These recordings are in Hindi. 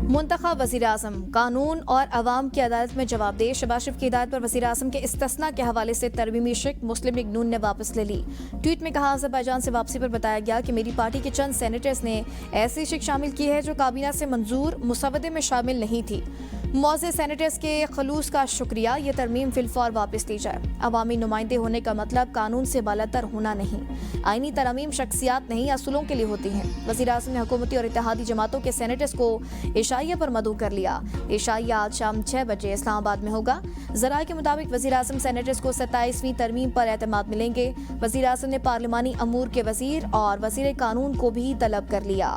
मुंतखब वज़ीर-ए-आज़म कानून और अवाम की अदालत में जवाबदेह। शहबाज शरीफ की हिदायत पर वज़ीर-ए-आज़म के इस्तिस्ना के हवाले से तरमीमी शिक मुस्लिम लीग नून ने वापस ले ली। ट्वीट में कहा, अज़रबैजान से वापसी पर बताया गया कि मेरी पार्टी के चंद सेनेटर्स ने ऐसी शिक शामिल की है जो काबीना से मंजूर मुसवदे में शामिल नहीं थी। मौजूद सेनेटर्स के खलूस का शुक्रिया। ये तरमीम फिलफौर वापस ली जाए। अवामी नुमाइंदे होने का मतलब कानून से बालातर होना नहीं। आईनी तरमीम शख्सियात नहीं, असूलों के लिए होती हैं। वज़ीर-ए-आज़म ने हुकूमती और इत्तेहादी जमातों के सेनेटर्स को इशाइया पर मदऊ कर लिया। इशाइया आज शाम 6 बजे इस्लामाबाद में होगा। ज़राए के मुताबिक वज़ीर-ए-आज़म सेनेटर्स को 27वीं तरमीम पर एतमाद मिलेंगे। वज़ीर-ए-आज़म ने पार्लिमानी अमूर के वज़ीर और वज़ीर कानून को भी तलब कर लिया।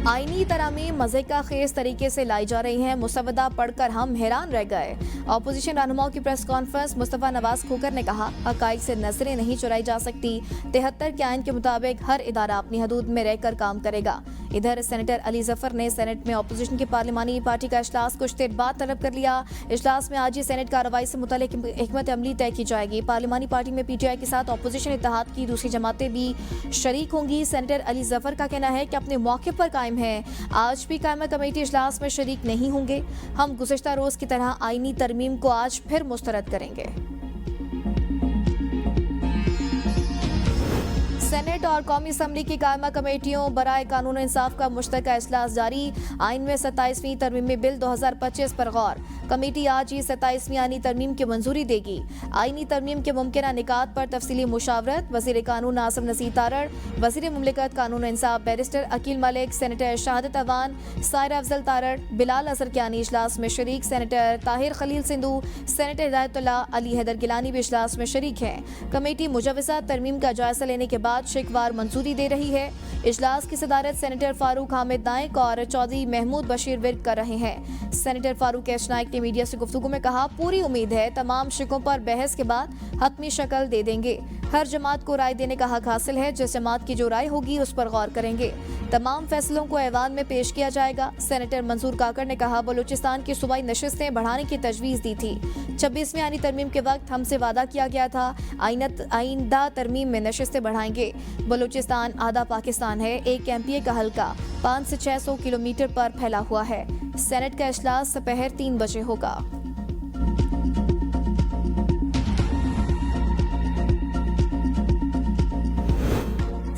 आईनी तरामीम मज़े का खेज तरीके से लाई जा रही हैं। मुसवदा पढ़कर हम हैरान रह गए। अपोजिशन रहनुमाओं की प्रेस कॉन्फ्रेंस। मुस्तफ़ा नवाज खोकर ने कहा, हक़ाइक़ से नजरें नहीं चुराई जा सकती। 73 के आइन के मुताबिक हर इदारा अपनी हदूद में रहकर काम करेगा। इधर सेनेटर अली जफर ने सेनेट में अपोजिशन की पार्लिमानी पार्टी का इजलास कुछ देर बाद तलब कर लिया। इजलास में आज ही सेनेट कार्रवाई से मुतल्लिक हिकमत अमली तय की जाएगी। पार्लिमानी पार्टी में PTI के साथ अपोजिशन इत्तेहाद की दूसरी जमातें भी शरीक होंगी। सेनेटर अली जफर का कहना है कि अपने मौके पर कायम है। आज भी कायमा कमेटी इजलास में शरीक नहीं होंगे। हम गुज़िश्ता रोज की तरह आईनी तरमीम को आज फिर मुस्तरद करेंगे। सेनेट और कौमी असम्बली की कायमा कमेटियों बराए कानून इंसाफ का मुश्तरका इजलास जारी। आइन में 27वीं तरमीमी बिल 2025 पर गौर। कमेटी आज ही 27वीं आईनी तरमीम की मंजूरी देगी। आईनी तरमीम के मुमकिन निकात पर तफसीली मुशावरत। वज़ीर कानून आसिम नज़ीर तारड़, वज़ीर मुमलिकत कानून इंसाफ बैरिस्टर अकील मलिक, सेनेटर शहादत अवान, सायरा अफजल तारड़, बिलाल अजहर के आनी इजलास में शरीक। सेनेटर ताहिर खलील सिंधु, सेनेटर हिदायतुल्लाह अली हैदर गिलानी भी इजलास में शरीक हैं। कमेटी मुजवज़ा तरमीम का जायजा लेने के बाद शिकवार मंजूरी दे रही है। इजलास की सदारत सेनेटर फारूक हामिद नाइक और चौधरी महमूद बशीर विर्क कर रहे हैं। सेनेटर फारूक एच नाइक ने मीडिया से गुफ्तगू में कहा, पूरी उम्मीद है तमाम शिकों पर बहस के बाद हतमी शक्ल दे देंगे। हर जमात को राय देने का हक हासिल है। जिस जमात की जो राय होगी उस पर गौर करेंगे। तमाम फैसलों को ऐवान में पेश किया जाएगा। सेनेटर मंसूर काकर ने कहा, बलूचिस्तान की सूबाई नशिस्तें बढ़ाने की तजवीज़ दी थी। 26वीं आईनी तरमीम के वक्त हमसे वादा किया गया था आइंदा तरमीम में नशिस्तें बढ़ाएंगे। बलूचिस्तान आधा पाकिस्तान है। एक MPA का हल्का 500 से 600 किलोमीटर पर फैला हुआ है। सेनेट का इजलास दोपहर 3 बजे होगा।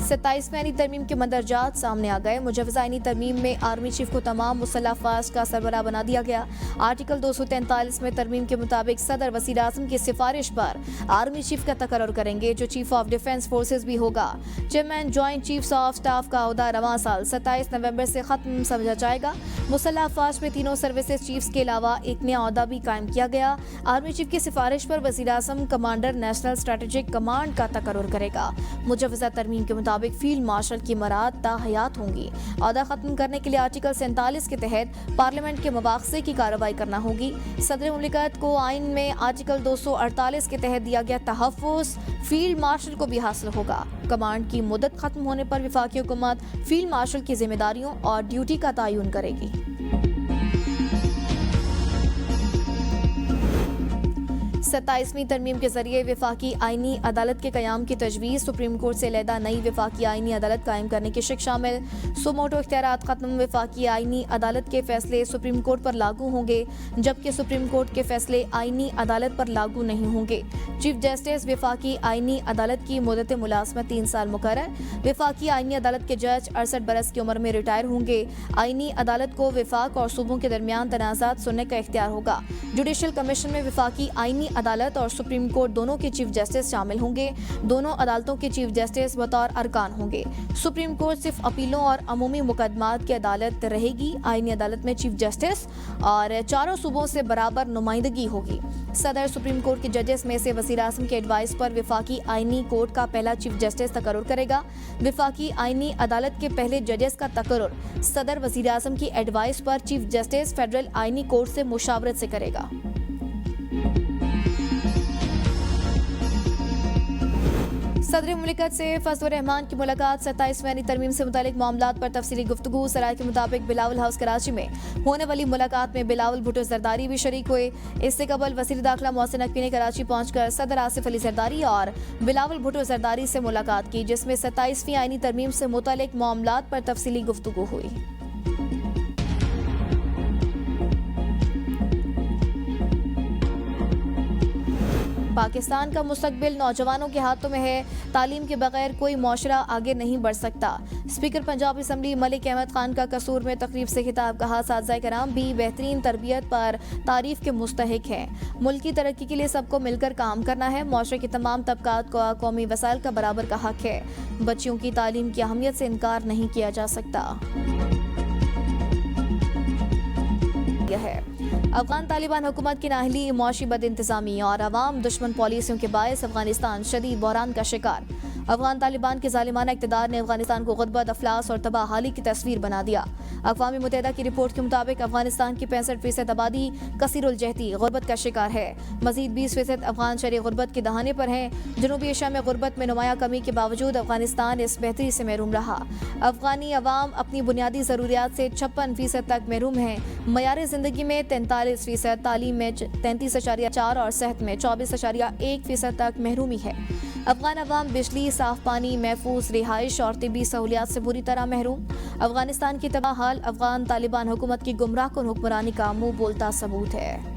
27वीं आईनी तरमीम के मंदरजात सामने आ गए। मुजवज़ा आईनी तरमीम में आर्मी चीफ को तमाम मुसल्लह अफ़वाज का सरबराह बना दिया गया। आर्टिकल 243 में तरमीम के मुताबिक सदर वज़ीर-ए-आज़म की सिफारिश पर आर्मी चीफ का तकर्रुर करेंगे, जो चीफ ऑफ डिफेंस फोर्सेज भी होगा। Chairman joint chiefs of staff का ओहदा रवां साल 27 नवंबर से खत्म समझा जाएगा। मुसल्लह अफ़वाज में तीनों सर्विसेज चीफ्स के अलावा एक नया ओहदा भी कायम किया गया। आर्मी चीफ की सिफारिश पर वज़ीर-ए-आज़म कमांडर नेशनल स्ट्रेटेजिक कमांड का तकर्रुर करेगा। मुजवज़ा तरमीम के मुताबिक फील्ड मार्शल की मराद ताहयात होंगी। ओहदा खत्म करने के लिए आर्टिकल 47 के तहत पार्लियामेंट के मुवाख़ज़े की कार्रवाई करना होगी। सदर मुमलिकत को आइन में आर्टिकल 248 के तहत दिया गया तहफ़्फ़ुज़ फील्ड मार्शल को भी हासिल होगा। कमांड की मुद्दत खत्म होने पर वफाकी हुकूमत फील्ड मार्शल की जिम्मेदारियों और ड्यूटी का तयन करेगी। 27वीं तरमीम के जरिए वफाकी आईनी अदालत के क़याम की तजवीज़। सुप्रीम कोर्ट से अलहदा नई वफाकी आईनी अदालत कायम करने की शिक शामिल। सुमोटो इख्तियारात खत्म। वफाकी आईनी अदालत के फैसले सुप्रीम कोर्ट पर लागू होंगे, जबकि सुप्रीम कोर्ट के फैसले आईनी अदालत पर लागू नहीं होंगे। चीफ जस्टिस वफाकी आईनी अदालत की मुद्दत मुलाजमत 3 साल मुकर्रर। वफाकी आईनी अदालत के जज 68 बरस की उम्र में रिटायर होंगे। आईनी अदालत को वफाक और सूबों के दरमियान तनाज़ात सुनने का इख्तियार होगा। जुडिशल कमीशन में वफाकी आईनी अदालत और सुप्रीम कोर्ट दोनों के चीफ जस्टिस शामिल होंगे। दोनों अदालतों के चीफ जस्टिस बतौर अरकान होंगे। सुप्रीम कोर्ट सिर्फ अपीलों और अमूमी मुकदमात की अदालत रहेगी। आईनी अदालत में चीफ जस्टिस और चारों सूबों से बराबर नुमाइंदगी होगी। सदर सुप्रीम कोर्ट के जजेस में से वज़ीर-ए-आज़म के एडवाइस पर वफाकी आईनी कोर्ट का पहला चीफ जस्टिस तकर्रुर करेगा। वफाकी आईनी अदालत के पहले जजेस का तकर्रुर सदर वज़ीर-ए-आज़म की एडवाइस पर चीफ जस्टिस फेडरल आईनी कोर्ट से मुशावरत से करेगा। सदर मुमलिकत से फजलुर रहमान की मुलाकात 27वीं तरमीम से मुतालिक मामलात पर तफसीली गुफ्तगू। सराय के मुताबिक बिलावल हाउस कराची में होने वाली मुलाकात में बिलावल भुट्टो जरदारी भी शरीक हुए। इससे कबल वज़ीर दाखिला मोहसिन नकवी ने कराची पहुंचकर सदर आसिफ अली जरदारी और बिलावल भुट्टो जरदारी से मुलाकात की, जिसमें 27वीं आईनी तरमीम से मुतालिक मामलात पर तफसीली गुफ्तगू हुई। पाकिस्तान का मुस्तकबिल नौजवानों के हाथों में है। तालीम के बगैर कोई मुआशरा आगे नहीं बढ़ सकता। स्पीकर पंजाब असम्बली मलिक अहमद खान का कसूर में तकरीब से खिताब। कहा, साथीज़ाए कराम भी बेहतरीन तरबियत पर तारीफ के मुस्तहिक हैं। मुल्क की तरक्की के लिए सबको मिलकर काम करना है। मुआशरे के तमाम तबकात को कौमी वसाइल का बराबर का हक है। बच्चियों की तालीम की अहमियत से इनकार नहीं किया जा सकता। है अफगान तालिबान हुकूमत की नाहली, मौशी बद इंतजामी और अवाम दुश्मन पॉलिसियों के बायस अफगानिस्तान शदीद बहरान का शिकार। अफगान तालिबान के जालिमाना इक़्तिदार ने अफगानिस्तान को गुर्बत, अफलास और तबाहाली की तस्वीर बना दिया। अक़वाम मुत्तहिदा की रिपोर्ट के मुताबिक अफगानिस्तान की 65% आबादी कसीरुल जहती गुर्बत का शिकार है। मजीद 20% अफगान शरी गुर्बत के दहाने पर हैं। जनूबी एशिया में गुर्बत में नुमाया कमी के बावजूद अफगानिस्तान इस बेहतरी से महरूम रहा। अफगानी अवाम अपनी बुनियादी ज़रूरियात से 56% तक महरूम है। मयार ज़िंदगी में 43%, तालीम में 33.4 और सेहत में 24.1% तक महरूमी है। अफगान अवाम बिजली, साफ पानी, महफूज रिहाइश और तिबी सहूलियात से बुरी तरह महरूम। अफगानिस्तान की तबाह हाल अफगान तालिबान हुकूमत की गुमराह कुन हुक्मरानी का मुंह बोलता सबूत है।